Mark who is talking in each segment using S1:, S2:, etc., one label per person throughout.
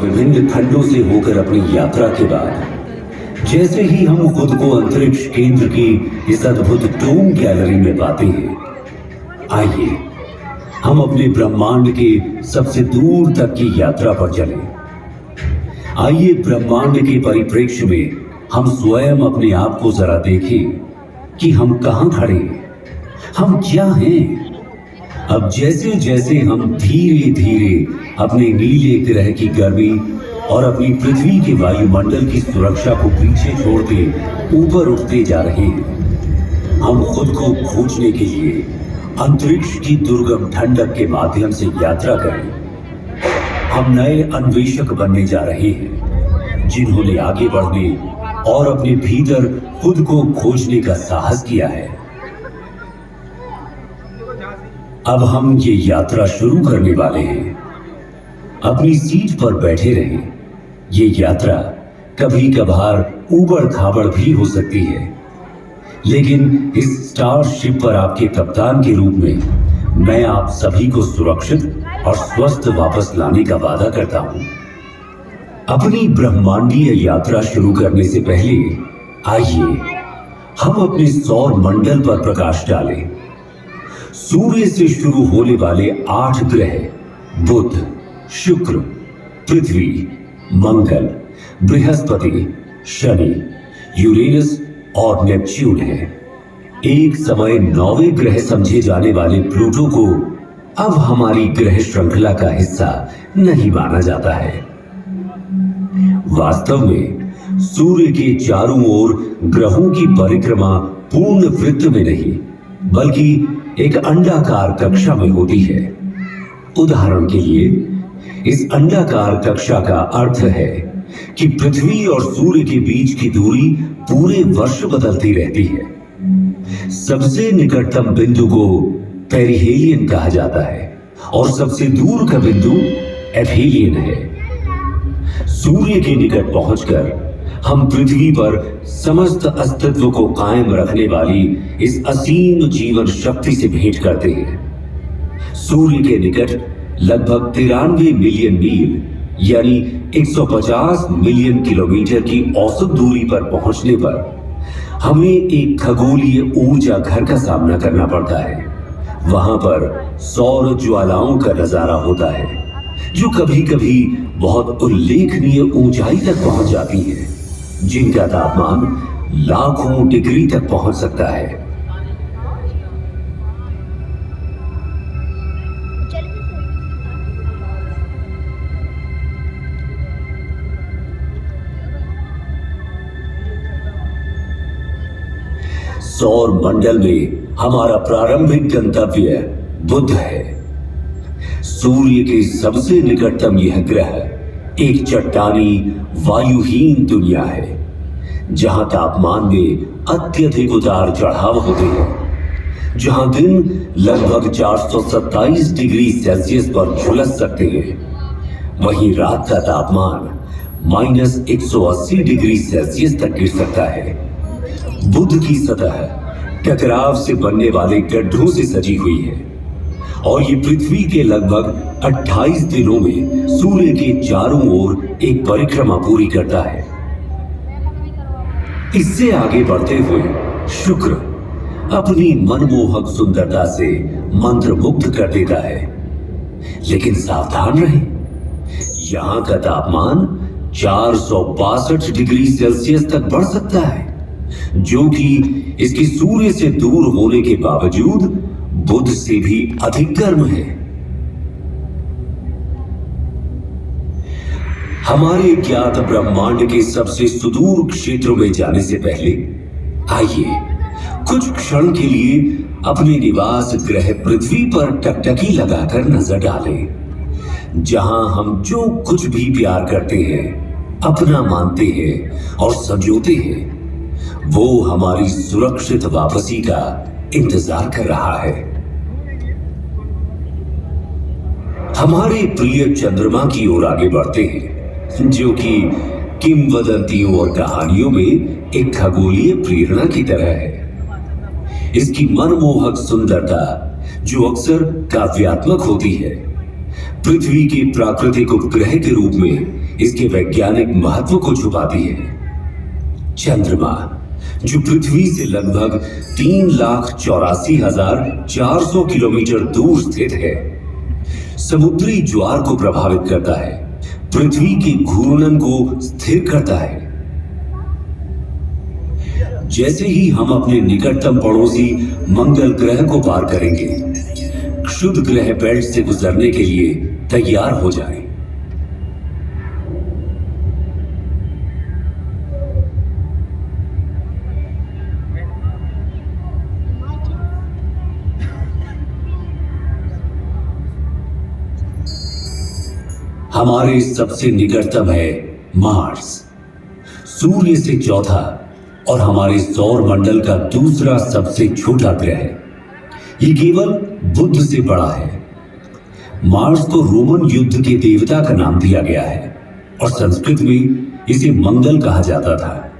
S1: विभिन्न खंडों से होकर अपनी यात्रा के बाद जैसे ही हम खुद को अंतरिक्ष केंद्र की इस अद्भुत डोम गैलरी में पाते हैं, आइए हम अपने ब्रह्मांड के सबसे दूर तक की यात्रा पर चलें। आइए ब्रह्मांड के परिप्रेक्ष्य में हम स्वयं अपने आप को जरा देखें कि हम कहां खड़े हैं, हम क्या हैं। अब जैसे जैसे हम धीरे धीरे अपने नीले ग्रह की गर्मी और अपनी पृथ्वी के वायुमंडल की सुरक्षा को पीछे छोड़ते ऊपर उठते जा रहे हैं, हम खुद को खोजने के लिए अंतरिक्ष की दुर्गम ठंडक के माध्यम से यात्रा करें। हम नए अन्वेषक बनने जा रहे हैं, जिन्होंने आगे बढ़ने और अपने भीतर खुद को खोजने का साहस किया है। अब हम ये यात्रा शुरू करने वाले हैं। अपनी सीट पर बैठे रहें। ये यात्रा कभी कभार ऊबड़ खाबड़ भी हो सकती है, लेकिन इस स्टारशिप पर आपके कप्तान के रूप में मैं आप सभी को सुरक्षित और स्वस्थ वापस लाने का वादा करता हूं। अपनी ब्रह्मांडीय यात्रा शुरू करने से पहले आइए हम अपने सौर मंडल पर प्रकाश डालें। सूर्य से शुरू होने वाले 8 ग्रह बुध, शुक्र, पृथ्वी, मंगल, बृहस्पति, शनि, यूरेनस और नेपच्यून है। एक समय 9वें ग्रह समझे जाने वाले प्लूटो को अब हमारी ग्रह श्रृंखला का हिस्सा नहीं माना जाता है। वास्तव में सूर्य के चारों ओर ग्रहों की परिक्रमा पूर्ण वृत्त में नहीं, बल्कि एक अंडाकार कक्षा में होती है। उदाहरण के लिए इस अंडाकार कक्षा का अर्थ है कि पृथ्वी और सूर्य के बीच की दूरी पूरे वर्ष बदलती रहती है। सबसे निकटतम बिंदु को पेरिहेलियन कहा जाता है और सबसे दूर का बिंदु एफहेलियन है। सूर्य के निकट पहुंचकर हम पृथ्वी पर समस्त अस्तित्व को कायम रखने वाली इस असीम जीवन शक्ति से भेंट करते हैं। सूर्य के निकट लगभग 93 मिलियन मील यानी 150 मिलियन किलोमीटर की औसत दूरी पर पहुंचने पर हमें एक खगोलीय ऊर्जा घर का सामना करना पड़ता है। वहां पर सौर ज्वालाओं का नजारा होता है, जो कभी कभी बहुत उल्लेखनीय ऊंचाई तक पहुंच जाती है, जिनका तापमान लाखों डिग्री तक पहुंच सकता है। सौर मंडल में हमारा प्रारंभिक गंतव्य बुध है। सूर्य के सबसे निकटतम यह ग्रह एक चट्टानी वायुहीन दुनिया है, जहां तापमान में अत्यधिक उतार चढ़ाव होते हैं, जहां दिन लगभग 427 डिग्री सेल्सियस पर झुलस सकते हैं, वहीं रात का तापमान -180 डिग्री सेल्सियस तक गिर सकता है। बुध की सतह टकराव से बनने वाले गड्ढों से सजी हुई है और ये पृथ्वी के लगभग 28 दिनों में सूर्य के चारों ओर एक परिक्रमा पूरी करता है। इससे आगे बढ़ते हुए शुक्र अपनी मनमोहक सुंदरता से मंत्रमुग्ध कर देता है, लेकिन सावधान रहें, यहां का तापमान 462 डिग्री सेल्सियस तक बढ़ सकता है, जो कि इसके सूर्य से दूर होने के बावजूद बुध से भी अधिक गर्म है। हमारे ज्ञात ब्रह्मांड के सबसे सुदूर क्षेत्रों में जाने से पहले आइए कुछ क्षण के लिए अपने निवास ग्रह पृथ्वी पर टकटकी लगाकर नजर डालें, जहां हम जो कुछ भी प्यार करते हैं, अपना मानते हैं और संजोते हैं, वो हमारी सुरक्षित वापसी का इंतजार कर रहा है। हमारे प्रिय चंद्रमा की ओर आगे बढ़ते हैं, जो कि किंवदंतियों और कहानियों में एक खगोलीय प्रेरणा की तरह है। इसकी मनमोहक सुंदरता, जो अक्सर काव्यात्मक होती है, पृथ्वी के प्राकृतिक उपग्रह के रूप में इसके वैज्ञानिक महत्व को छुपाती है। चंद्रमा, जो पृथ्वी से लगभग 3,84,400 किलोमीटर दूर स्थित है, समुद्री ज्वार को प्रभावित करता है, पृथ्वी के घूर्णन को स्थिर करता है। जैसे ही हम अपने निकटतम पड़ोसी मंगल ग्रह को पार करेंगे, क्षुद्र ग्रह बेल्ट से गुजरने के लिए तैयार हो जाएं। हमारे सबसे निकटतम है मार्स, सूर्य से चौथा और हमारे सौर मंडल का दूसरा सबसे छोटा ग्रह। ये केवल बुध से बड़ा है। मार्स को रोमन युद्ध के देवता का नाम दिया गया है और संस्कृत में इसे मंगल कहा जाता था।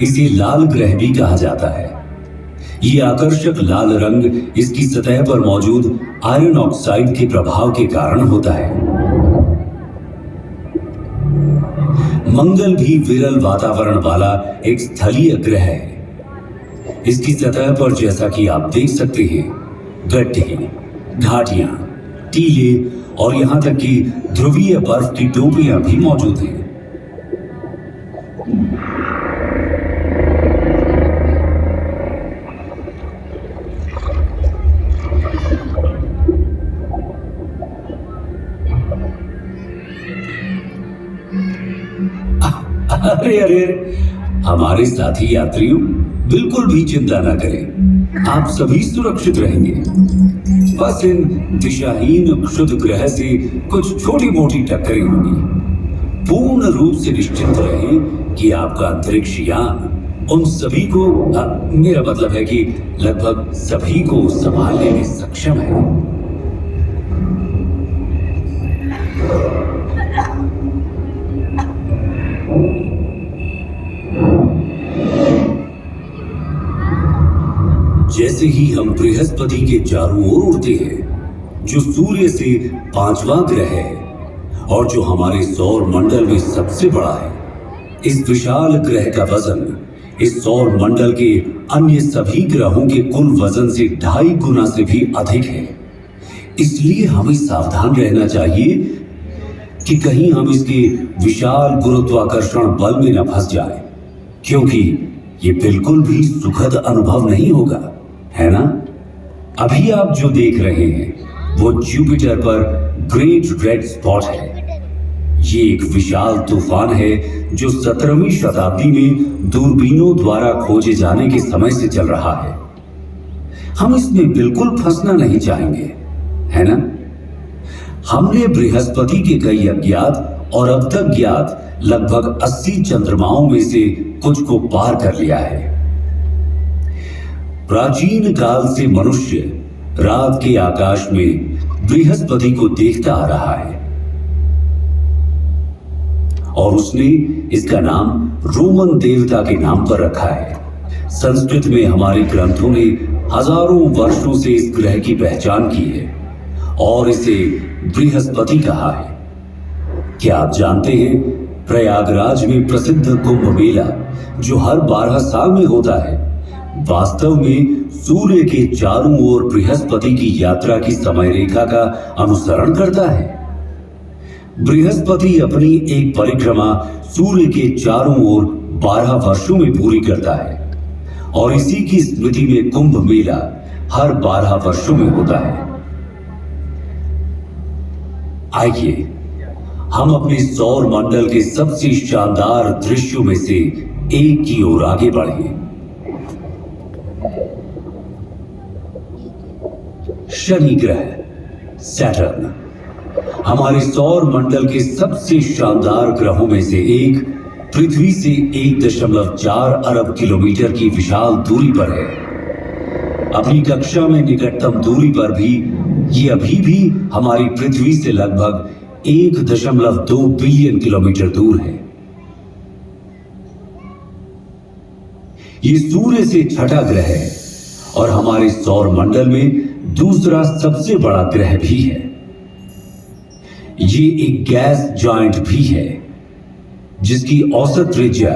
S1: इसे लाल ग्रह भी कहा जाता है। ये आकर्षक लाल रंग इसकी सतह पर मौजूद आयरन ऑक्साइड के प्रभाव के कारण होता है। मंगल भी विरल वातावरण वाला एक स्थलीय ग्रह है। इसकी सतह पर, जैसा कि आप देख सकते हैं, गड्ढे, घाटियां, टीले और यहां तक कि ध्रुवीय बर्फ की टोपियां भी मौजूद हैं। अरे अरे, हमारे साथी यात्रियों, बिल्कुल भी चिंता ना करें, आप सभी सुरक्षित रहेंगे। बस इन दिशाहीन क्षुद्र ग्रह से कुछ छोटी मोटी टक्करें होंगी। पूर्ण रूप से निश्चिंत रहें कि आपका अंतरिक्ष यान उन सभी को, मेरा मतलब है कि लगभग सभी को संभालने में सक्षम है। जैसे ही हम बृहस्पति के चारों ओर उड़ते हैं, जो सूर्य से 5वां ग्रह है और जो हमारे सौर मंडल में सबसे बड़ा है, इस विशाल ग्रह का वजन इस सौर मंडल के अन्य सभी ग्रहों के कुल वजन से 2.5 गुना से भी अधिक है। इसलिए हमें सावधान रहना चाहिए कि कहीं हम इसके विशाल गुरुत्वाकर्षण बल में न फंस जाएं, क्योंकि ये बिल्कुल भी सुखद अनुभव नहीं होगा, है ना? अभी आप जो देख रहे हैं वो जुपिटर पर ग्रेट रेड स्पॉट है। ये एक विशाल तूफान है जो 17वीं शताब्दी में दूरबीनों द्वारा खोजे जाने के समय से चल रहा है। हम इसमें बिल्कुल फंसना नहीं चाहेंगे, है ना? हमने बृहस्पति के कई अज्ञात और अब तक ज्ञात लगभग 80 चंद्रमाओं में से कुछ को पार कर लिया है। प्राचीन काल से मनुष्य रात के आकाश में बृहस्पति को देखता आ रहा है और उसने इसका नाम रोमन देवता के नाम पर रखा है। संस्कृत में हमारे ग्रंथों ने हजारों वर्षों से इस ग्रह की पहचान की है और इसे बृहस्पति कहा है। क्या आप जानते हैं, प्रयागराज में प्रसिद्ध कुंभ मेला जो हर 12 साल में होता है, वास्तव में सूर्य के चारों ओर बृहस्पति की यात्रा की समय रेखा का अनुसरण करता है। बृहस्पति अपनी एक परिक्रमा सूर्य के चारों ओर 12 वर्षों में पूरी करता है और इसी की स्मृति में कुंभ मेला हर 12 वर्षों में होता है। आइए हम अपने सौर मंडल के सबसे शानदार दृश्यों में से एक की ओर आगे बढ़ें। शनि ग्रह, सैटर्न, हमारे सौर मंडल के सबसे शानदार ग्रहों में से एक, पृथ्वी से 1.4 अरब किलोमीटर की विशाल दूरी पर है। अपनी कक्षा में निकटतम दूरी पर भी ये अभी भी हमारी पृथ्वी से लगभग 1.2 बिलियन किलोमीटर दूर है। ये सूर्य से छठा ग्रह है और हमारे सौर मंडल में दूसरा सबसे बड़ा ग्रह भी है। ये एक गैस जॉइंट भी है जिसकी औसत त्रिज्या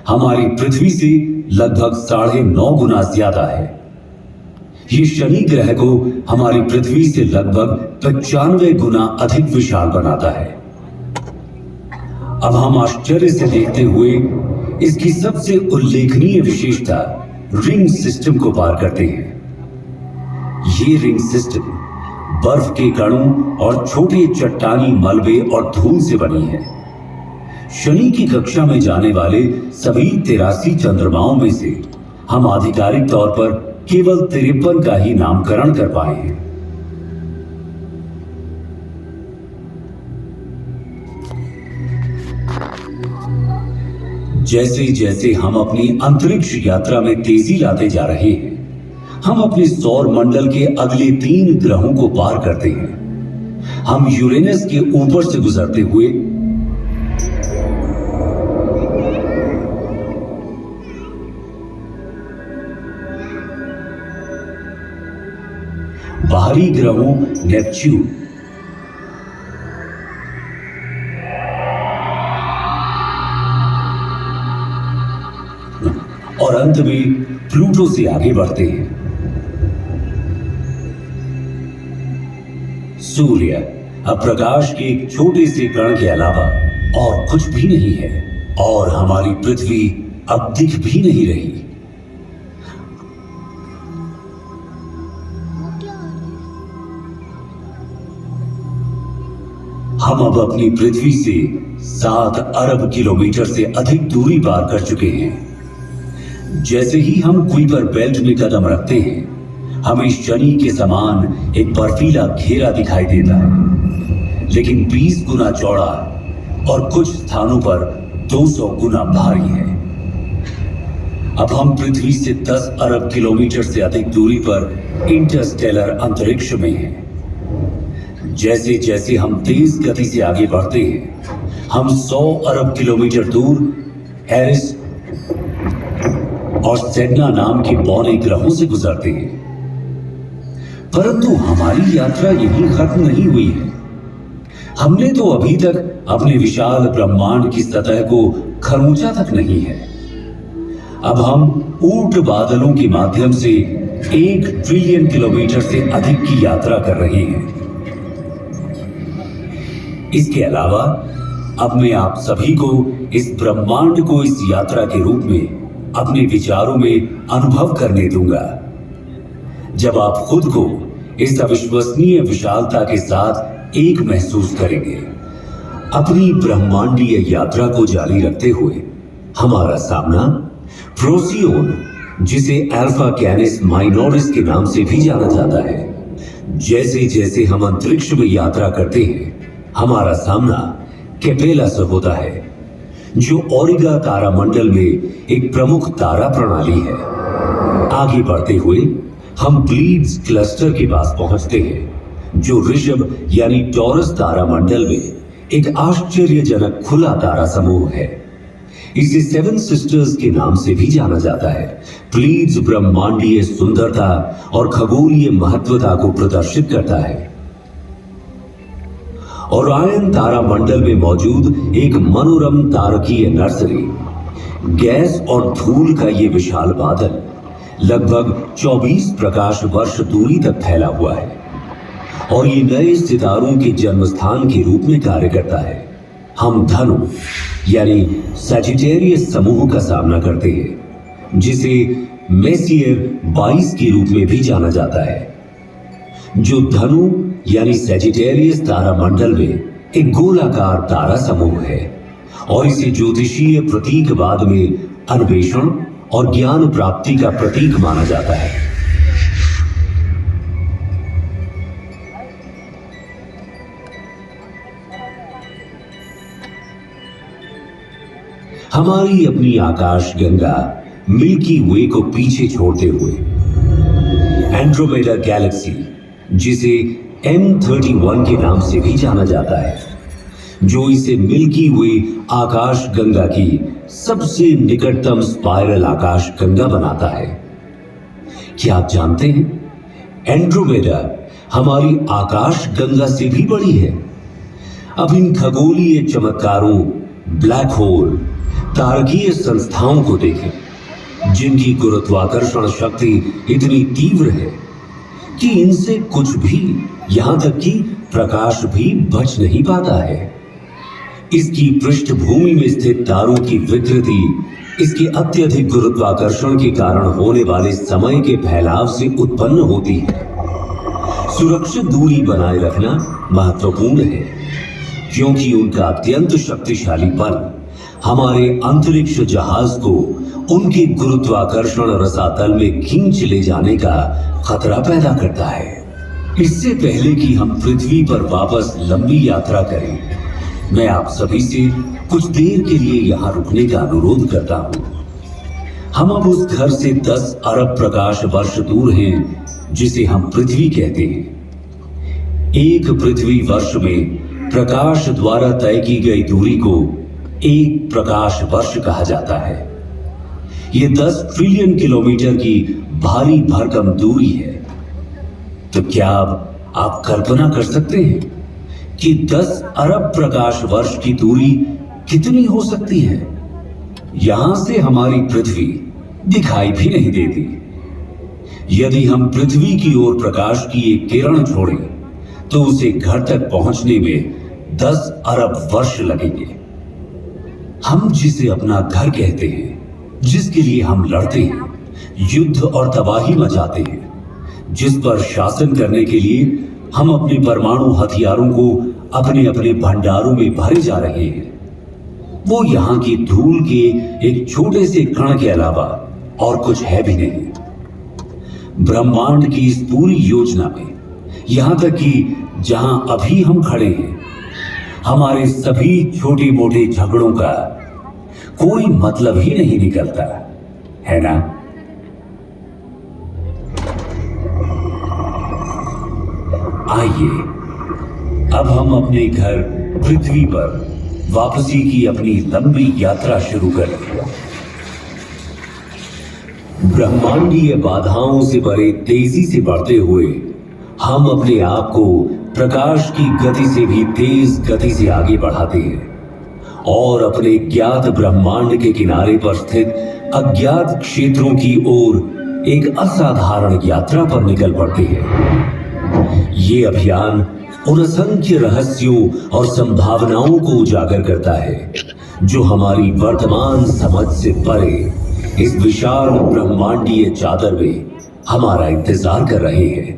S1: हमारी पृथ्वी से लगभग 9.5 गुना ज्यादा है। ये शनि ग्रह को हमारी पृथ्वी से लगभग 95 गुना अधिक विशाल बनाता है। अब हम आश्चर्य से देखते हुए इसकी सबसे उल्लेखनीय विशेषता रिंग सिस्टम को पार करते हैं। ये रिंग सिस्टम बर्फ के कणों और छोटे चट्टानी मलबे और धूल से बनी है। शनि की कक्षा में जाने वाले सभी 83 चंद्रमाओं में से हम आधिकारिक तौर पर केवल 53 का ही नामकरण कर पाए हैं। जैसे जैसे हम अपनी अंतरिक्ष यात्रा में तेजी लाते जा रहे हैं, हम अपने सौर मंडल के अगले 3 ग्रहों को पार करते हैं। हम यूरेनस के ऊपर से गुजरते हुए बाहरी ग्रहों नेपच्यून, और अंत में प्लूटो से आगे बढ़ते हैं। सूर्य अब प्रकाश के एक छोटे से कण के अलावा और कुछ भी नहीं है, और हमारी पृथ्वी अब दिख भी नहीं रही। हम अब अपनी पृथ्वी से 7 अरब किलोमीटर से अधिक दूरी पार कर चुके हैं। जैसे ही हम कुइपर बेल्ट में कदम रखते हैं, हमें शनि के समान एक बर्फीला घेरा दिखाई देता है, लेकिन 20 गुना चौड़ा और कुछ स्थानों पर 200 गुना भारी है। अब हम पृथ्वी से 10 अरब किलोमीटर से अधिक दूरी पर इंटरस्टेलर अंतरिक्ष में हैं। जैसे जैसे हम तेज गति से आगे बढ़ते हैं, हम 100 अरब किलोमीटर दूर एरिस और सेडना नाम के बौने ग्रहों से गुजरते हैं। परंतु हमारी यात्रा यहीं खत्म नहीं हुई है। हमने तो अभी तक अपने विशाल ब्रह्मांड की सतह को खरोंचा तक नहीं है। अब हम ऊंट बादलों के माध्यम से 1 ट्रिलियन किलोमीटर से अधिक की यात्रा कर रहे हैं। इसके अलावा अब मैं आप सभी को इस ब्रह्मांड को इस यात्रा के रूप में अपने विचारों में अनुभव करने दूंगा। जब आप खुद को इस अविश्वसनीय विशालता के साथ एक महसूस करेंगे। अपनी ब्रह्मांडीय यात्रा को जारी रखते हुए हमारा सामना प्रोसियोन, जिसे अल्फा कैनिस माइनोरिस के नाम से भी जाना जाता है। जैसे जैसे हम अंतरिक्ष में यात्रा करते हैं, हमारा सामना केपेला से होता है, जो ओरिगा तारामंडल में एक प्रमुख तारा प्रणाली है। आगे बढ़ते हुए हम प्लीड्स क्लस्टर के पास पहुंचते हैं, जो ऋषभ यानी टॉरस तारामंडल में एक आश्चर्यजनक खुला तारा समूह है। इसे 7 सिस्टर्स के नाम से भी जाना जाता है। प्लीड्स ब्रह्मांडीय सुंदरता और खगोलीय महत्वता को प्रदर्शित करता है। ओरायन तारामंडल में मौजूद एक मनोरम तारकीय नर्सरी, गैस और धूल का ये विशाल बादल लगभग 24 प्रकाश वर्ष दूरी तक फैला हुआ है, और ये नए सितारों के जन्म स्थान के रूप में कार्य करता है। हम धनु यानी सजिटेरियस समूह का सामना करते हैं, जिसे मेसियर 22 के रूप में भी जाना जाता है, जो धनु यानी सजिटेरियस तारामंडल में एक गोलाकार तारा समूह है, और इसे ज्योतिषीय प्रतीकवाद में अन्वेषण और ज्ञान प्राप्ति का प्रतीक माना जाता है। हमारी अपनी आकाश गंगा मिल्की वे को पीछे छोड़ते हुए एंड्रोमेडा गैलेक्सी, जिसे M31 के नाम से भी जाना जाता है, जो इसे मिल्की वे आकाश गंगा की सबसे निकटतम स्पाइरल आकाश गंगा बनाता है। क्या आप जानते हैं, एंड्रोमेडा हमारी आकाश गंगा से भी बड़ी है। अब इन खगोलीय चमत्कारों, ब्लैक होल, तारकीय संस्थाओं को देखें जिनकी गुरुत्वाकर्षण शक्ति इतनी तीव्र है कि इनसे कुछ भी, यहां तक कि प्रकाश भी बच नहीं पाता है। इसकी पृष्ठभूमि में स्थित तारों की विकृति इसके अत्यधिक गुरुत्वाकर्षण के कारण होने वाले समय के फैलाव से उत्पन्न होती है। सुरक्षित दूरी बनाए रखना महत्वपूर्ण है क्योंकि उनका अत्यंत शक्तिशाली बल हमारे अंतरिक्ष जहाज को उनके गुरुत्वाकर्षण रसातल में खींच ले जाने का खतरा पैदा करता है। इससे पहले कि हम पृथ्वी पर वापस लंबी यात्रा करें, मैं आप सभी से कुछ देर के लिए यहां रुकने का अनुरोध करता हूं। हम अब उस घर से 10 अरब प्रकाश वर्ष दूर हैं जिसे हम पृथ्वी कहते हैं। एक पृथ्वी वर्ष में प्रकाश द्वारा तय की गई दूरी को एक प्रकाश वर्ष कहा जाता है। यह 10 ट्रिलियन किलोमीटर की भारी भरकम दूरी है। तो क्या आप कल्पना कर सकते हैं कि 10 अरब प्रकाश वर्ष की दूरी कितनी हो सकती है? यहां से हमारी पृथ्वी दिखाई भी नहीं देती। यदि हम पृथ्वी की ओर प्रकाश की एक किरण छोड़ें तो उसे घर तक पहुंचने में 10 अरब वर्ष लगेंगे। हम जिसे अपना घर कहते हैं, जिसके लिए हम लड़ते हैं, युद्ध और तबाही मचाते हैं, जिस पर शासन करने के लिए हम अपने परमाणु हथियारों को अपने अपने भंडारों में भरे जा रहे हैं, वो यहां की धूल के एक छोटे से कण के अलावा और कुछ है भी नहीं। ब्रह्मांड की इस पूरी योजना में, यहां तक कि जहां अभी हम खड़े हैं, हमारे सभी छोटे मोटे झगड़ों का कोई मतलब ही नहीं निकलता है ना? आइए अब हम अपने घर पृथ्वी पर वापसी की अपनी लंबी यात्रा शुरू करें। ब्रह्मांडीय बाधाओं से भरे तेजी से बढ़ते हुए हम अपने आप को प्रकाश की गति से भी तेज गति से आगे बढ़ाते हैं और अपने ज्ञात ब्रह्मांड के किनारे पर स्थित अज्ञात क्षेत्रों की ओर एक असाधारण यात्रा पर निकल पड़ते हैं। ये अभियान उन असंख्य रहस्यों और संभावनाओं को उजागर करता है जो हमारी वर्तमान समझ से परे इस विशाल ब्रह्मांडीय चादर में हमारा इंतजार कर रहे हैं।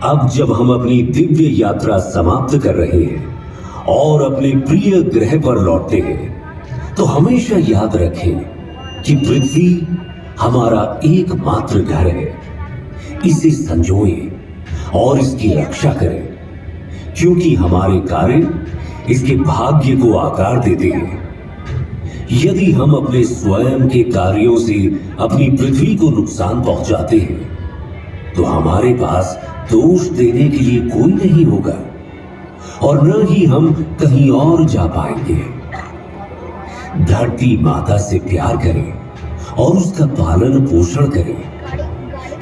S1: अब जब हम अपनी दिव्य यात्रा समाप्त कर रहे हैं और अपने प्रिय ग्रह पर लौटते हैं तो हमेशा याद रखें कि पृथ्वी हमारा एकमात्र घर है। इसे संजोएं और इसकी रक्षा करें क्योंकि हमारे कार्य इसके भाग्य को आकार देते हैं। यदि हम अपने स्वयं के कार्यों से अपनी पृथ्वी को नुकसान पहुंचाते हैं तो हमारे पास दोष देने के लिए कोई नहीं होगा और न ही हम कहीं और जा पाएंगे। धरती माता से प्यार करें और उसका पालन पोषण करें,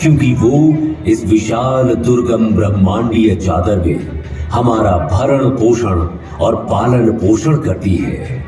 S1: क्योंकि वो इस विशाल दुर्गम ब्रह्मांडीय चादर में हमारा भरण पोषण और पालन पोषण करती है।